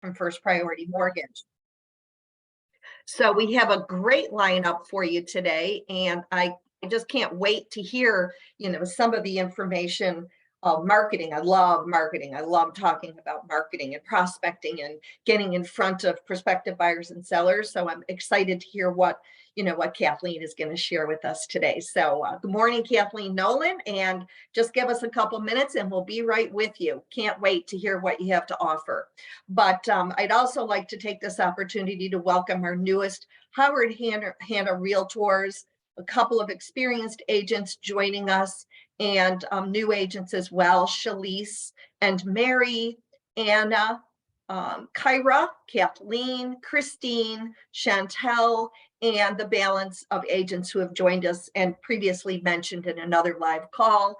from First Priority Mortgage. So we have a great lineup for you today, and I just can't wait to hear, some of the information of marketing. I love marketing. I love talking about marketing and prospecting and getting in front of prospective buyers and sellers. So I'm excited to hear what Kathleen is going to share with us today. So good morning, Kathleen Nolan, and just give us a couple minutes and we'll be right with you. Can't wait to hear what you have to offer. But I'd also like to take this opportunity to welcome our newest Howard Hanna Realtors, a couple of experienced agents joining us, and new agents as well, Shalise and Mary, Anna, Kyra, Kathleen, Christine, Chantel, and the balance of agents who have joined us and previously mentioned in another live call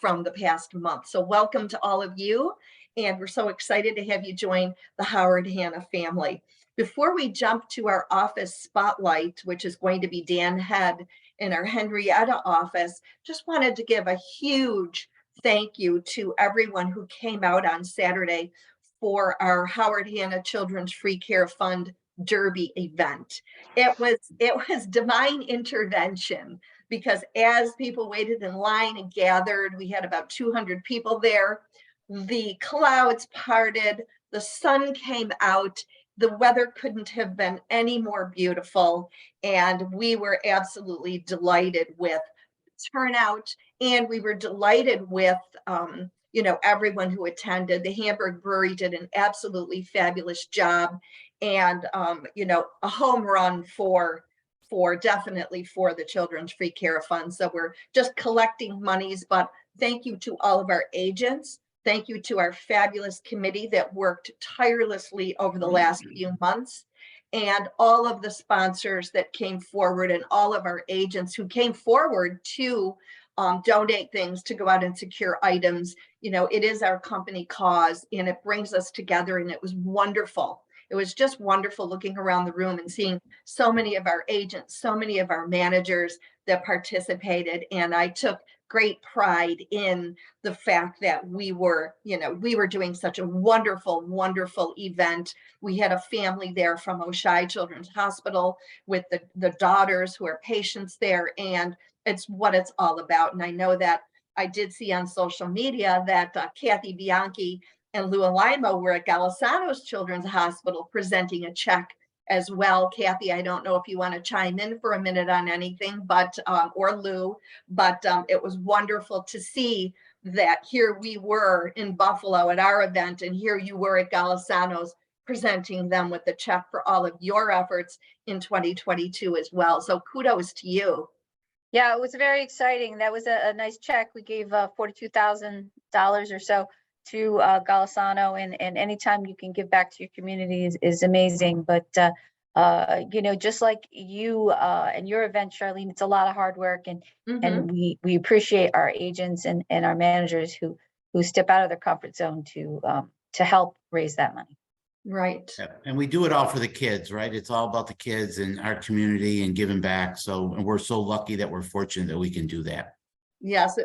from the past month. So welcome to all of you. And we're so excited to have you join the Howard Hanna family. Before we jump to our office spotlight, which is going to be Dan Head in our Henrietta office, just wanted to give a huge thank you to everyone who came out on Saturday for our Howard Hanna Children's Free Care Fund Derby event. It was divine intervention, because as people waited in line and gathered, we had about 200 people there. The clouds parted, the sun came out, the weather couldn't have been any more beautiful, and we were absolutely delighted with turnout, and we were delighted with everyone who attended. The Hamburg Brewery did an absolutely fabulous job, and a home run for definitely for the Children's Free Care Fund. So we're just collecting monies, but thank you to all of our agents. Thank you to our fabulous committee that worked tirelessly over the last few months, and all of the sponsors that came forward, and all of our agents who came forward to donate things, to go out and secure items. It is our company cause, and it brings us together, and it was wonderful. It was just wonderful looking around the room and seeing so many of our agents, so many of our managers that participated. And I took great pride in the fact that we were doing such a wonderful, wonderful event. We had a family there from Oshai Children's Hospital with the daughters who are patients there, and it's what it's all about. And I know that I did see on social media that Kathy Bianchi and Lou Alimo were at Galisano's Children's Hospital presenting a check as well. Kathy, I don't know if you want to chime in for a minute on anything, but or Lou, but it was wonderful to see that here we were in Buffalo at our event, and here you were at Galisano's presenting them with the check for all of your efforts in 2022 as well. So kudos to you. Yeah, it was very exciting. That was a nice check. We gave $42,000 or so to Galisano, and anytime you can give back to your community is amazing. But just like you and your event, Charlene, it's a lot of hard work, and we appreciate our agents and our managers who step out of their comfort zone to help raise that money. Right. Yeah. And we do it all for the kids, right? It's all about the kids and our community and giving back. And we're so lucky that we're fortunate that we can do that. Yes,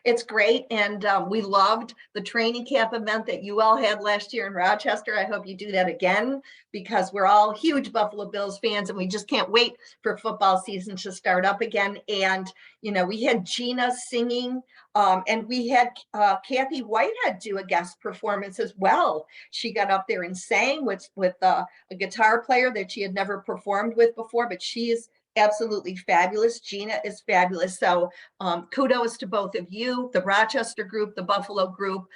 it's great. And we loved the training camp event that you all had last year in Rochester. I hope you do that again, because we're all huge Buffalo Bills fans, and we just can't wait for football season to start up again. And, we had Gina singing, and we had Kathy Whitehead do a guest performance as well. She got up there and sang with a guitar player that she had never performed with before, but she is absolutely fabulous. Gina is fabulous. So kudos to both of you, the Rochester group, the Buffalo group.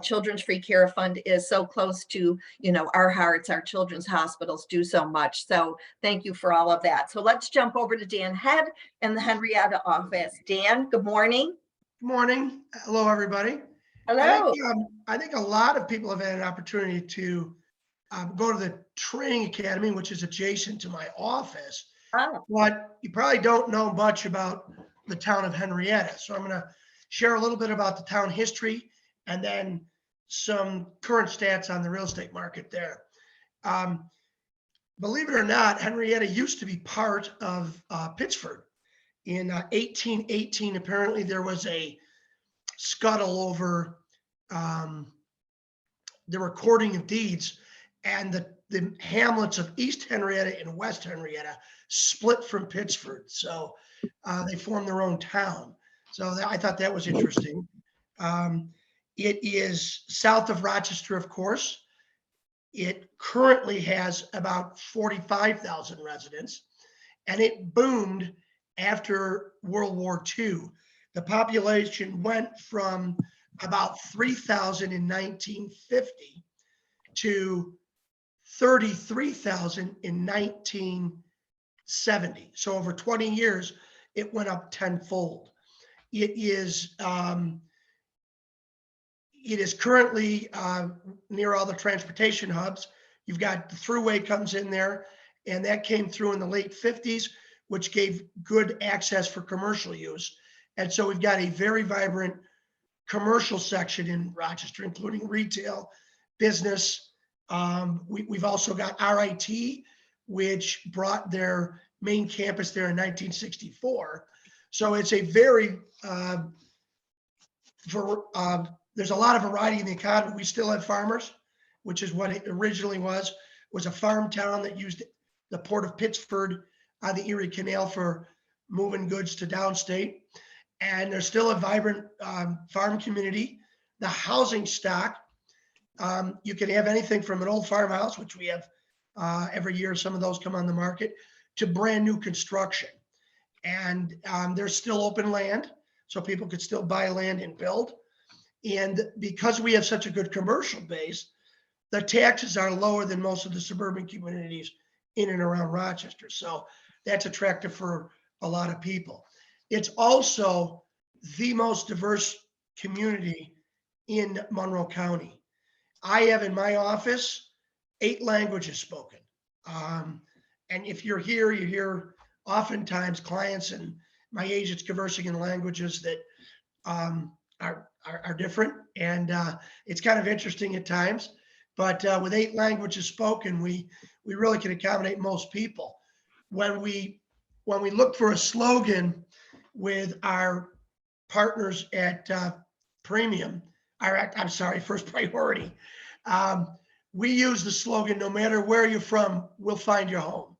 Children's Free Care Fund is so close to, our hearts. Our children's hospitals do so much. So thank you for all of that. So let's jump over to Dan Head in the Henrietta office. Dan, good morning. Good morning. Hello, everybody. Hello. I think a lot of people have had an opportunity to go to the training academy, which is adjacent to my office. Oh. But you probably don't know much about the town of Henrietta. So I'm going to share a little bit about the town history and then some current stats on the real estate market there. Believe it or not, Henrietta used to be part of Pittsford. In 1818, apparently there was a scuttle over the recording of deeds, and the hamlets of East Henrietta and West Henrietta split from Pittsford. So they formed their own town. So I thought that was interesting. It is south of Rochester, of course. It currently has about 45,000 residents, and it boomed after World War II. The population went from about 3,000 in 1950 to 33,000 in 1970. So over 20 years, it went up tenfold. It is currently near all the transportation hubs. You've got the thruway comes in there, and that came through in the late 50s, which gave good access for commercial use. And so we've got a very vibrant commercial section in Rochester, including retail, business. We've also got RIT, which brought their main campus there in 1964. So it's a very, there's a lot of variety in the economy. We still have farmers, which is what it originally was a farm town that used the port of Pittsford on the Erie Canal for moving goods to downstate. And there's still a vibrant farm community. The housing stock, you can have anything from an old farmhouse, which we have every year, some of those come on the market, to brand new construction. And there's still open land, so people could still buy land and build. And because we have such a good commercial base, the taxes are lower than most of the suburban communities in and around Rochester. So that's attractive for a lot of people. It's also the most diverse community in Monroe County. I have in my office 8 languages spoken. And if you're here, you hear oftentimes clients and my agents conversing in languages that are different. And it's kind of interesting at times. But with 8 languages spoken, we really can accommodate most people. When we look for a slogan with our partners at First Priority, we use the slogan, no matter where you're from, we'll find your home.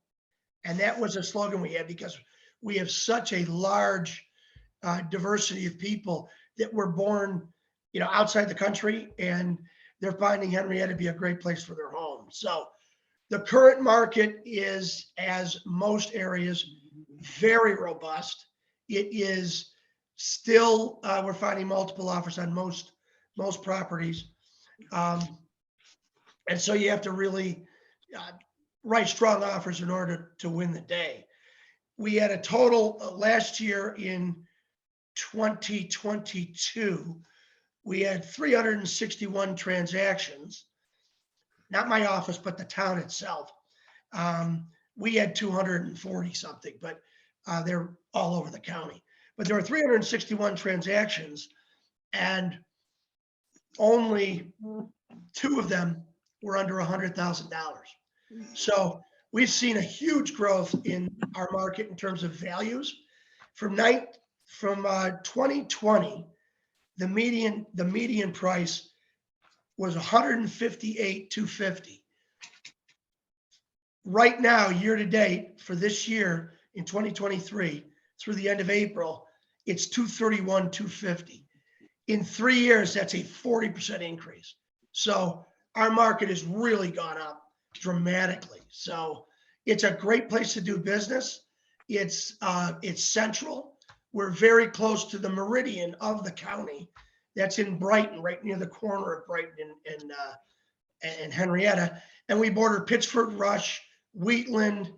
And that was a slogan we had because we have such a large diversity of people that were born, outside the country, and they're finding Henrietta to be a great place for their home. So the current market is, as most areas, very robust. It is still, we're finding multiple offers on most properties. And so you have to really write strong offers in order to win the day. We had a total last year in 2022, we had 361 transactions, not my office, but the town itself. We had 240 something, but they're all over the county. But there were 361 transactions, and only 2 of them were under $100,000. So we've seen a huge growth in our market in terms of values. From 2020, the median price was $158,250. Right now, year to date for this year in 2023 through the end of April, it's $231,250. In 3 years, that's a 40% increase. So our market has really gone up dramatically. So it's a great place to do business. It's central. We're very close to the meridian of the county. That's in Brighton, right near the corner of Brighton and Henrietta. And we border Pittsford, Rush, Wheatland,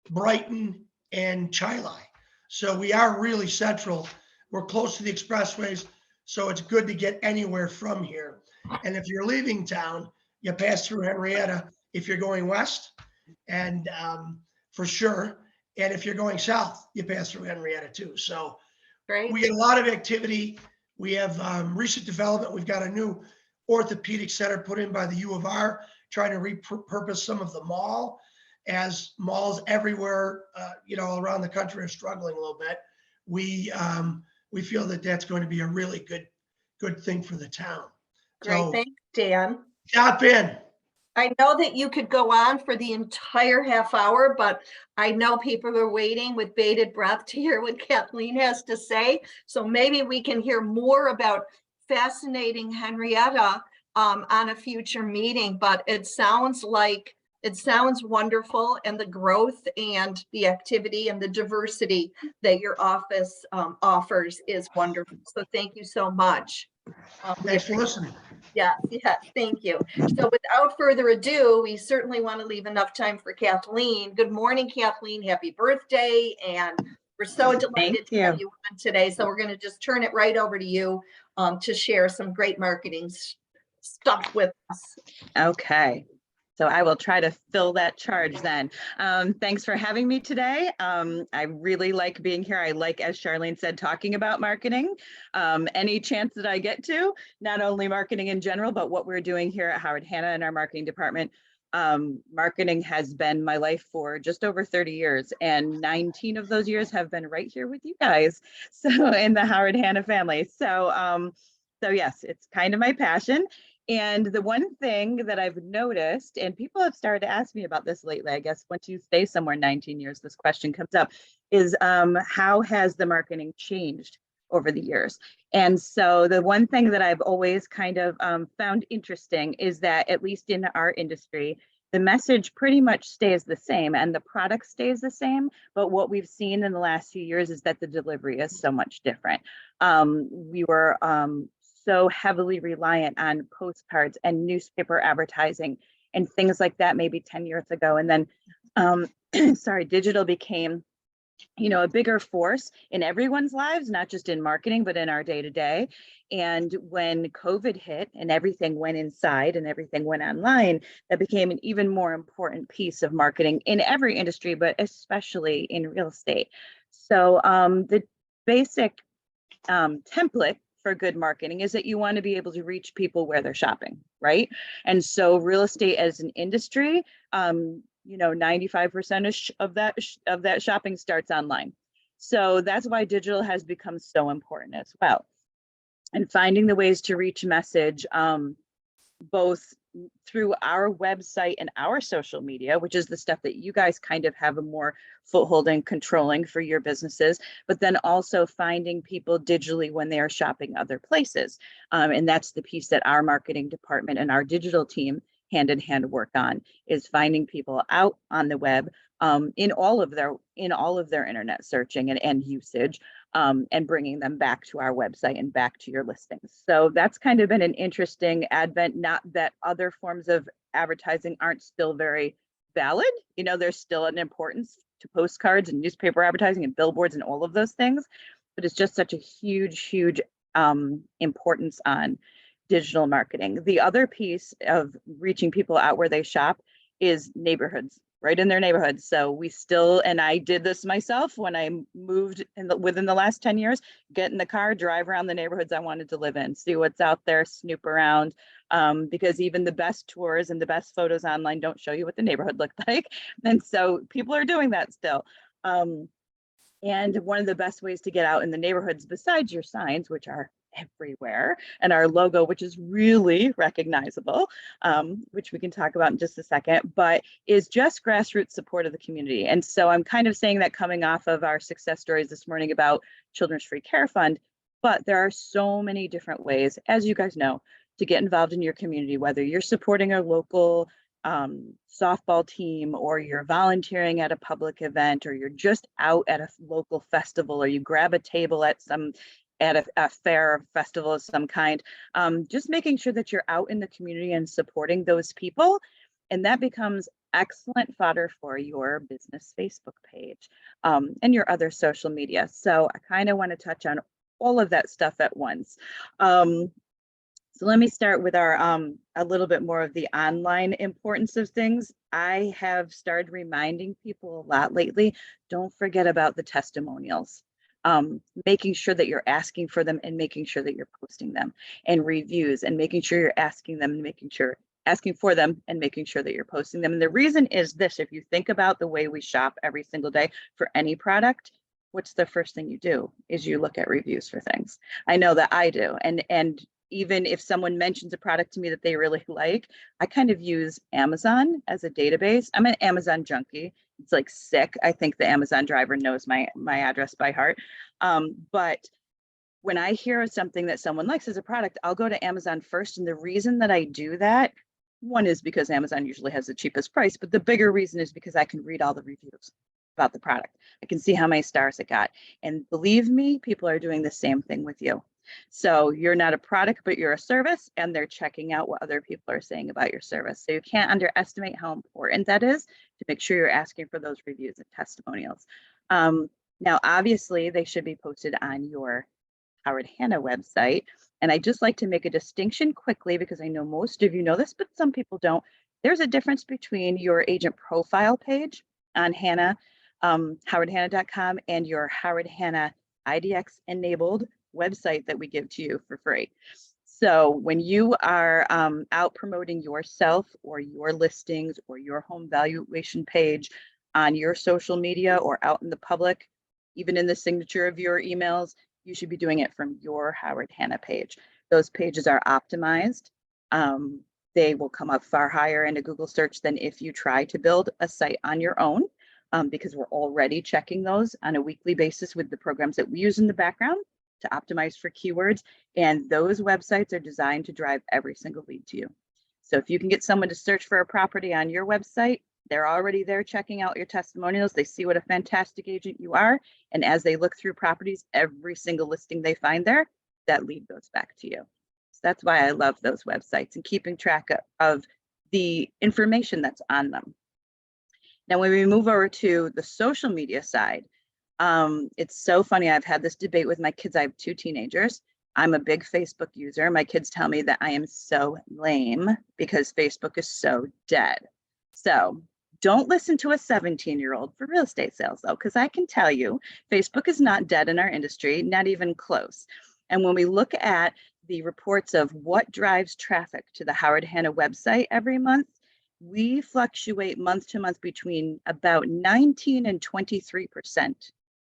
Brighton, and Chili. So we are really central. We're close to the expressways, so it's good to get anywhere from here. And if you're leaving town, you pass through Henrietta if you're going west, and for sure. And if you're going south, you pass through Henrietta too. So Great. we get a lot of activity. We have recent development. We've got a new orthopedic center put in by the U of R, trying to repurpose some of the mall, as malls everywhere, around the country are struggling a little bit. We feel that that's going to be a really good thing for the town. Great. So Thanks, Dan. stop in. I know that you could go on for the entire half hour, but I know people are waiting with bated breath to hear what Kathleen has to say. So maybe we can hear more about fascinating Henrietta on a future meeting, but it sounds wonderful, and the growth and the activity and the diversity that your office offers is wonderful. So thank you so much. We Thanks for listening. Yes, yes, thank you. So without further ado, we certainly want to leave enough time for Kathleen. Good morning, Kathleen. Happy birthday. And we're so delighted to have you on today. So we're going to just turn it right over to you to share some great marketing stuff with us. Okay. So I will try to fill that charge then. Thanks for having me today. I really like being here. I like, as Charlene said, talking about marketing. Any chance that I get to, not only marketing in general, but what we're doing here at Howard Hanna in our marketing department. Marketing has been my life for just over 30 years, and 19 of those years have been right here with you guys. So in the Howard Hanna family. So yes, it's kind of my passion. And the one thing that I've noticed, and people have started to ask me about this lately, I guess once you stay somewhere 19 years, this question comes up, is how has the marketing changed over the years? And so the one thing that I've always kind of found interesting is that, at least in our industry, the message pretty much stays the same and the product stays the same. But what we've seen in the last few years is that the delivery is so much different. We were so heavily reliant on postcards and newspaper advertising and things like that maybe 10 years ago. And then, digital became, a bigger force in everyone's lives, not just in marketing, but in our day-to-day. And when COVID hit and everything went inside and everything went online, that became an even more important piece of marketing in every industry, but especially in real estate. So the basic template for good marketing is that you want to be able to reach people where they're shopping, right? And so real estate as an industry, 95% of that shopping starts online. So that's why digital has become so important as well. And finding the ways to reach message, both through our website and our social media, which is the stuff that you guys kind of have a more foothold in controlling for your businesses, but then also finding people digitally when they are shopping other places. And that's the piece that our marketing department and our digital team hand in hand work on, is finding people out on the web in all of their internet searching and usage, and bringing them back to our website and back to your listings. So that's kind of been an interesting advent. Not that other forms of advertising aren't still very valid. There's still an importance to postcards and newspaper advertising and billboards and all of those things, but it's just such a huge importance on digital marketing. The other piece of reaching people out where they shop is neighborhoods, right in their neighborhoods. So we still, and I did this myself when I moved within the last 10 years, get in the car, drive around the neighborhoods I wanted to live in, see what's out there, snoop around, because even the best tours and the best photos online don't show you what the neighborhood looked like. And so people are doing that still. And one of the best ways to get out in the neighborhoods, besides your signs, which are everywhere, and our logo, which is really recognizable, which we can talk about in just a second, but is just grassroots support of the community. And so I'm kind of saying that coming off of our success stories this morning about Children's Free Care Fund, but there are so many different ways, as you guys know, to get involved in your community, whether you're supporting a local softball team, or you're volunteering at a public event, or you're just out at a local festival, or you grab a table at a fair or festival of some kind, just making sure that you're out in the community and supporting those people. And that becomes excellent fodder for your business Facebook page and your other social media. So I kind of want to touch on all of that stuff at once. So let me start with our a little bit more of the online importance of things. I have started reminding people a lot lately, don't forget about the testimonials. Making sure that you're asking for them and making sure that you're posting them, and reviews, and making sure you're asking for them and making sure that you're posting them. And the reason is this: if you think about the way we shop every single day for any product, what's the first thing you do? Is you look at reviews for things. I know that I do. And even if someone mentions a product to me that they really like, I kind of use Amazon as a database. I'm an Amazon junkie. It's like sick. I think the Amazon driver knows my address by heart. But when I hear something that someone likes as a product, I'll go to Amazon first. And the reason that I do that, one is because Amazon usually has the cheapest price, but the bigger reason is because I can read all the reviews about the product. I can see how many stars it got. And believe me, people are doing the same thing with you. So you're not a product, but you're a service, and they're checking out what other people are saying about your service. So you can't underestimate how important that is to make sure you're asking for those reviews and testimonials. Now, obviously, they should be posted on your Howard Hanna website. And I just like to make a distinction quickly because I know most of you know this, but some people don't. There's a difference between your agent profile page on Hanna, howardhanna.com, and your Howard Hanna IDX enabled website that we give to you for free. So when you are out promoting yourself or your listings or your home valuation page on your social media or out in the public, even in the signature of your emails, you should be doing it from your Howard Hanna page. Those pages are optimized. They will come up far higher in a Google search than if you try to build a site on your own, because we're already checking those on a weekly basis with the programs that we use in the background to optimize for keywords. And those websites are designed to drive every single lead to you. So if you can get someone to search for a property on your website, they're already there checking out your testimonials. They see what a fantastic agent you are. And as they look through properties, every single listing they find there, that lead goes back to you. So that's why I love those websites and keeping track of the information that's on them. Now, when we move over to the social media side, it's so funny. I've had this debate with my kids. I have 2 teenagers. I'm a big Facebook user. My kids tell me that I am so lame because Facebook is so dead. So don't listen to a 17-year-old for real estate sales, though, because I can tell you Facebook is not dead in our industry, not even close. And when we look at the reports of what drives traffic to the Howard Hanna website every month, we fluctuate month to month between about 19 and 23%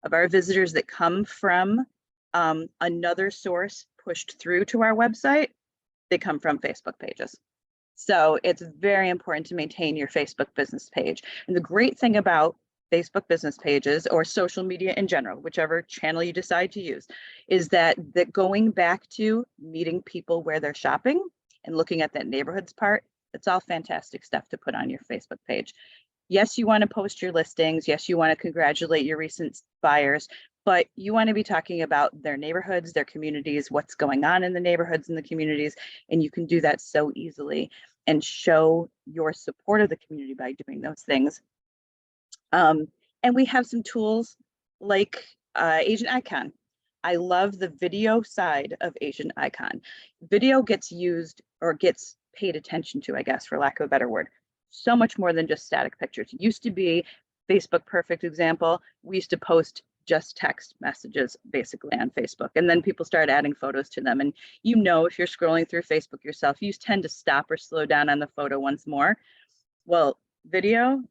of our visitors that come from another source pushed through to our website, they come from Facebook pages. So it's very important to maintain your Facebook business page. And the great thing about Facebook business pages or social media in general, whichever channel you decide to use, is that going back to meeting people where they're shopping and looking at that neighborhoods part, it's all fantastic stuff to put on your Facebook page. Yes, you want to post your listings. Yes, you want to congratulate your recent buyers, but you want to be talking about their neighborhoods, their communities, what's going on in the neighborhoods and the communities. And you can do that so easily and show your support of the community by doing those things. And we have some tools like Agent Icon. I love the video side of Agent Icon. Video gets used or gets paid attention to, I guess, for lack of a better word, so much more than just static pictures. It used to be Facebook, perfect example. We used to post just text messages basically on Facebook. And then people started adding photos to them. And you know, if you're scrolling through Facebook yourself, you tend to stop or slow down on the photo once more. Well, video,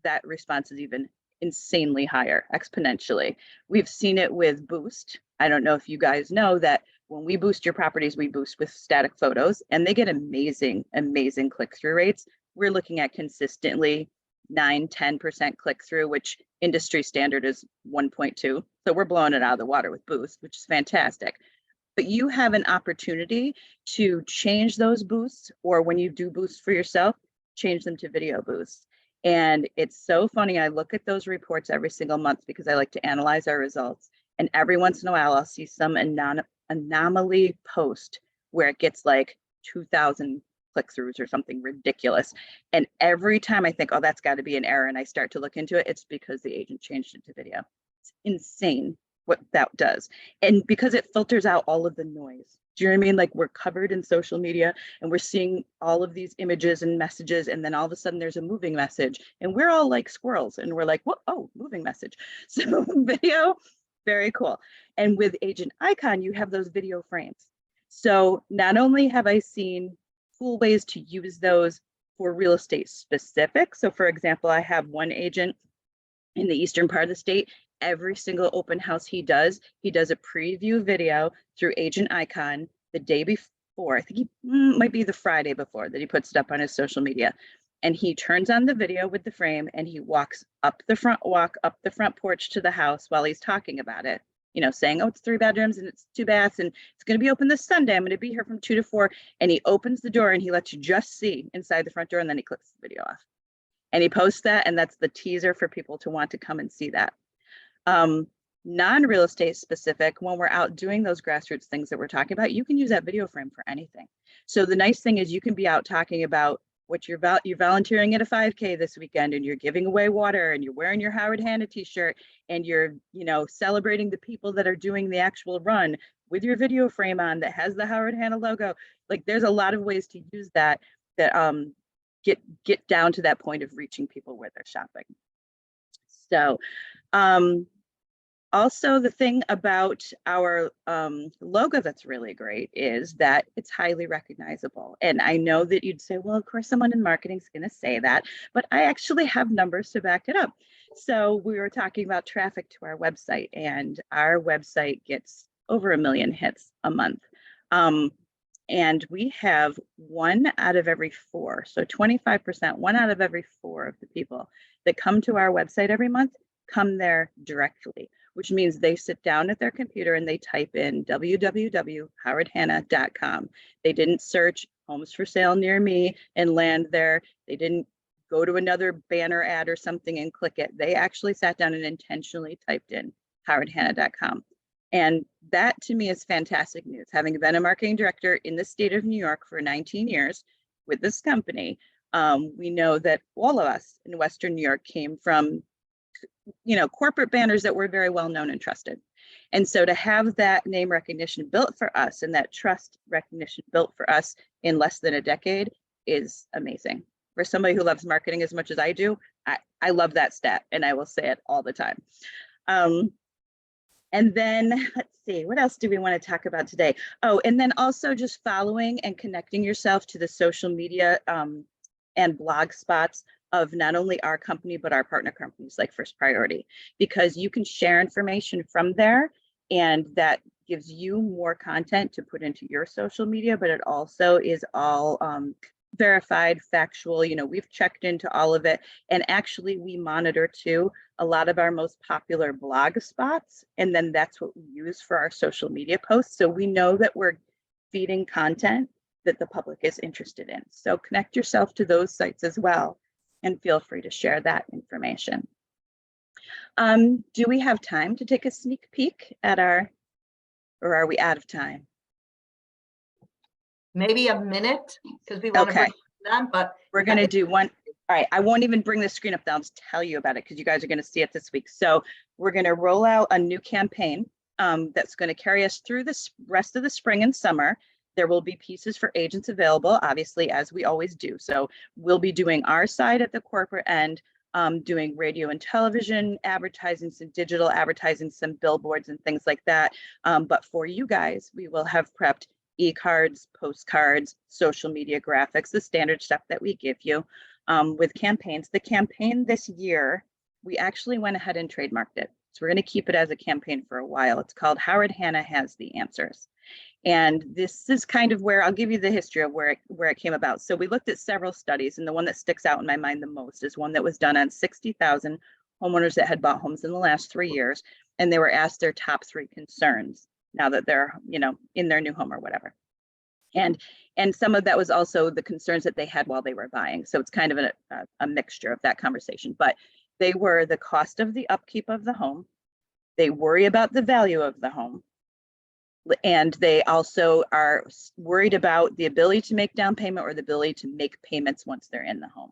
that response is even insanely higher, exponentially. We've seen it with Boost. I don't know if you guys know that when we boost your properties, we boost with static photos and they get amazing, amazing click-through rates. We're looking at consistently 9-10% click-through, which industry standard is 1.2. So we're blowing it out of the water with Boost, which is fantastic. But you have an opportunity to change those boosts, or when you do boosts for yourself, change them to video boosts. And it's so funny. I look at those reports every single month because I like to analyze our results. And every once in a while, I'll see some anomaly post where it gets like 2,000 click-throughs or something ridiculous. And every time I think, oh, that's got to be an error, and I start to look into it, it's because the agent changed it to video. It's insane what that does. And because it filters out all of the noise. Do you know what I mean? Like, we're covered in social media and we're seeing all of these images and messages, and then all of a sudden there's a moving message and we're all like squirrels and we're like, what? Oh, moving message. So video, very cool. And with Agent Icon, you have those video frames. So not only have I seen cool ways to use those for real estate specific. So for example, I have one agent in the eastern part of the state. Every single open house he does a preview video through Agent Icon the day before, I think he might be the Friday before that he puts it up on his social media. And he turns on the video with the frame and he walks up the front porch to the house while he's talking about it, you know, saying, oh, it's 3 bedrooms and it's 2 baths and it's going to be open this Sunday. I'm going to be here from 2 to 4. And he opens the door and he lets you just see inside the front door, and then he clicks the video off. And he posts that, and that's the teaser for people to want to come and see that. Non-real estate specific, when we're out doing those grassroots things that we're talking about, you can use that video frame for anything. So the nice thing is you can be out talking about what you're volunteering at a 5K this weekend, and you're giving away water, and you're wearing your Howard Hanna t-shirt, and you're, you know, celebrating the people that are doing the actual run with your video frame on that has the Howard Hanna logo. Like, there's a lot of ways to use that get down to that point of reaching people where they're shopping. So also, the thing about our logo that's really great is that it's highly recognizable. And I know that you'd say, well, of course, someone in marketing is going to say that, but I actually have numbers to back it up. So we were talking about traffic to our website, and our website gets over 1 million hits a month. And we have 1 out of every 4, so 25%, 1 out of every 4 of the people that come to our website every month come there directly, which means they sit down at their computer and they type in www.howardhanna.com. They didn't search homes for sale near me and land there. They didn't go to another banner ad or something and click it. They actually sat down and intentionally typed in howardhanna.com. And that to me is fantastic news. Having been a marketing director in the state of New York for 19 years with this company, we know that all of us in Western New York came from, you know, corporate banners that were very well known and trusted. And so to have that name recognition built for us and that trust recognition built for us in less than a decade is amazing. For somebody who loves marketing as much as I do, I love that stat, and I will say it all the time. And then let's see, what else do we want to talk about today? Oh, and then also just following and connecting yourself to the social media and blog spots of not only our company, but our partner companies like First Priority, because you can share information from there, and that gives you more content to put into your social media, but it also is all verified, factual. You know, we've checked into all of it, and actually we monitor too a lot of our most popular blog spots, and then that's what we use for our social media posts. So we know that we're feeding content that the public is interested in. So connect yourself to those sites as well, and feel free to share that information. Do we have time to take a sneak peek at our, or are we out of time? Maybe a minute, because we want to Okay. break it down, but We're going to do one. All right, I won't even bring the screen up. I'll just tell you about it because you guys are going to see it this week. So we're going to roll out a new campaign that's going to carry us through this rest of the spring and summer. There will be pieces for agents available, obviously, as we always do. So we'll be doing our side at the corporate end, doing radio and television advertising, some digital advertising, some billboards and things like that. But for you guys, we will have prepped e-cards, postcards, social media graphics, the standard stuff that we give you with campaigns. The campaign this year, we actually went ahead and trademarked it. So we're going to keep it as a campaign for a while. It's called Howard Hanna Has the Answers. And this is kind of where I'll give you the history of where it came about. So we looked at several studies, and the one that sticks out in my mind the most is one that was done on 60,000 homeowners that had bought homes in the last 3 years, and they were asked their top 3 concerns now that they're, you know, in their new home or whatever. And some of that was also the concerns that they had while they were buying. So it's kind of a mixture of that conversation. But they were the cost of the upkeep of the home, they worry about the value of the home, and they also are worried about the ability to make down payment or the ability to make payments once they're in the home.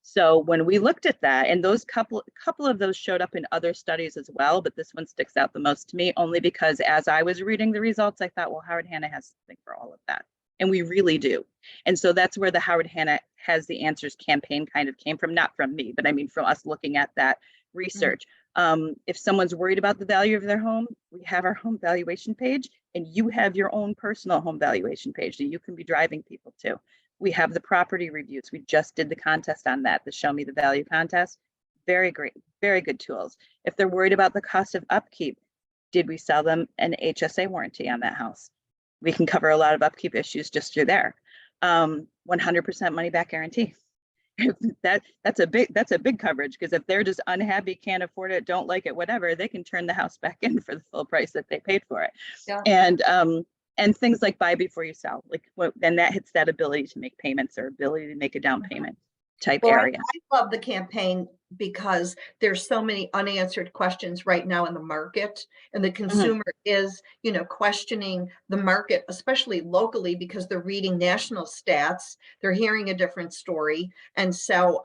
So when we looked at that, and those couple of those showed up in other studies as well, but this one sticks out the most to me only because as I was reading the results, I thought, well, Howard Hanna has something for all of that. And we really do. And so that's where the Howard Hanna Has the Answers campaign kind of came from, not from me, but I mean, from us looking at that research. If someone's worried about the value of their home, we have our home valuation page, and you have your own personal home valuation page that you can be driving people to. We have the property reviews. We just did the contest on that, the Show Me the Value contest. Very great, very good tools. If they're worried about the cost of upkeep, did we sell them an HSA warranty on that house? we can cover a lot of upkeep issues just through there. 100% money back guarantee. That's a big coverage, because if they're just unhappy, can't afford it, don't like it, whatever, they can turn the house back in for the full price that they paid for it. Yeah. And things like buy before you sell, like then that hits that ability to make payments or ability to make a down payment type Well, area. I love the campaign because there's so many unanswered questions right now in the market, and the consumer is, questioning the market, especially locally, because they're reading national stats, they're hearing a different story. And so,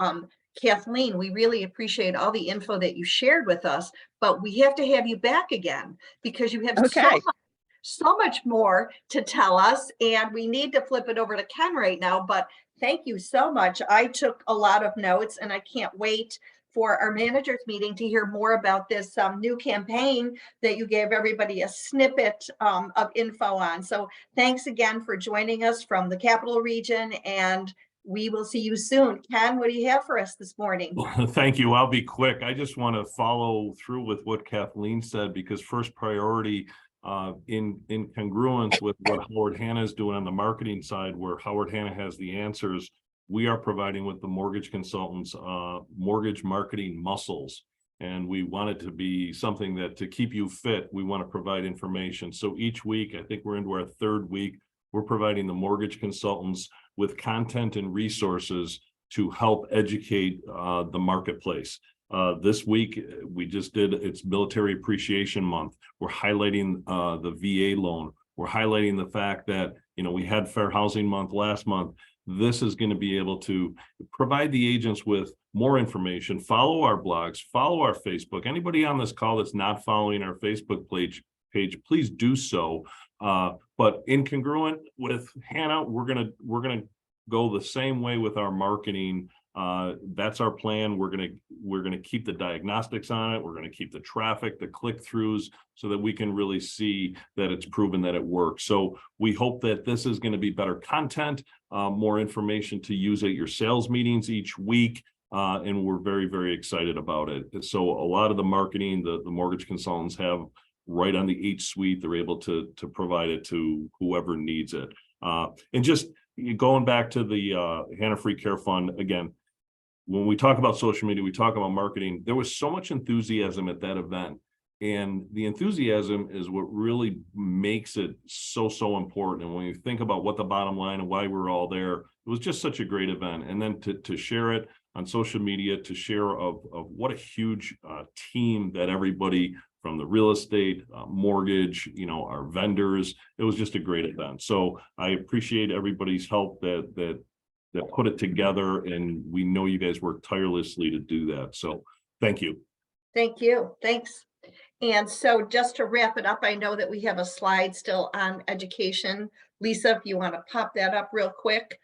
Kathleen, we really appreciate all the info that you shared with us, but we have to have you back again because you have so much more to tell us, and we need to flip it over to Ken right now, but thank you so much. I took a lot of notes, and I can't wait for our managers meeting to hear more about this new campaign that you gave everybody a snippet of info on. So thanks again for joining us from the Capital Region, and we will see you soon. Ken, what do you have for us this morning? Thank you. I'll be quick. I just want to follow through with what Kathleen said, because first priority, in congruence with what Howard Hanna is doing on the marketing side, where Howard Hanna has the answers, we are providing with the mortgage consultants mortgage marketing muscles. And we want it to be something that, to keep you fit, we want to provide information. So each week, I think we're into our third week, we're providing the mortgage consultants with content and resources to help educate the marketplace. This week, we just did, it's Military Appreciation Month. We're highlighting the VA loan. We're highlighting the fact that, we had Fair Housing Month last month. This is going to be able to provide the agents with more information. Follow our blogs, follow our Facebook. Anybody on this call that's not following our Facebook page, please do so. But incongruent with Hannah, we're gonna go the same way with our marketing. That's our plan. We're gonna keep the diagnostics on it. We're gonna keep the traffic, the click-throughs, so that we can really see that it's proven that it works. So we hope that this is going to be better content, more information to use at your sales meetings each week. And we're very, very excited about it. So a lot of the marketing, the mortgage consultants have right on the H suite. They're able to provide it to whoever needs it. And just going back to the Hannah Free Care Fund again, when we talk about social media, we talk about marketing. There was so much enthusiasm at that event, and the enthusiasm is what really makes it so important. And when you think about what the bottom line and why we're all there, it was just such a great event. And then to share it on social media, to share of what a huge team that everybody from the real estate, mortgage, our vendors, it was just a great event. So I appreciate everybody's help that put it together, and we know you guys work tirelessly to do that. So thank you. Thank you. Thanks. And so just to wrap it up, I know that we have a slide still on education. Lisa, if you want to pop that up real quick.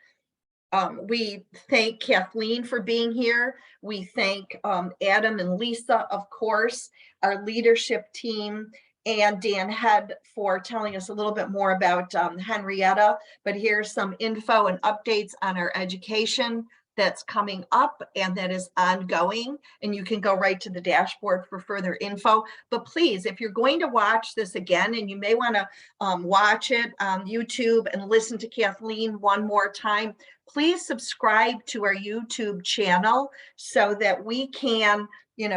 We thank Kathleen for being here. We thank Adam and Lisa, of course, our leadership team, and Dan Head for telling us a little bit more about Henrietta. But here's some info and updates on our education that's coming up and that is ongoing. And you can go right to the dashboard for further info. But please, if you're going to watch this again, and you may want to watch it on YouTube and listen to Kathleen one more time, please subscribe to our YouTube channel so that we can,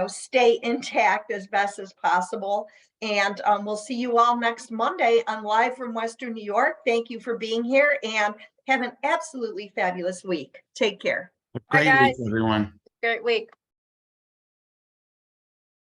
stay intact as best as possible. And we'll see you all next Monday on Live from Western New York. Thank you for being here, and have an absolutely fabulous week. Take care. Great Bye, week, guys. everyone. Great week.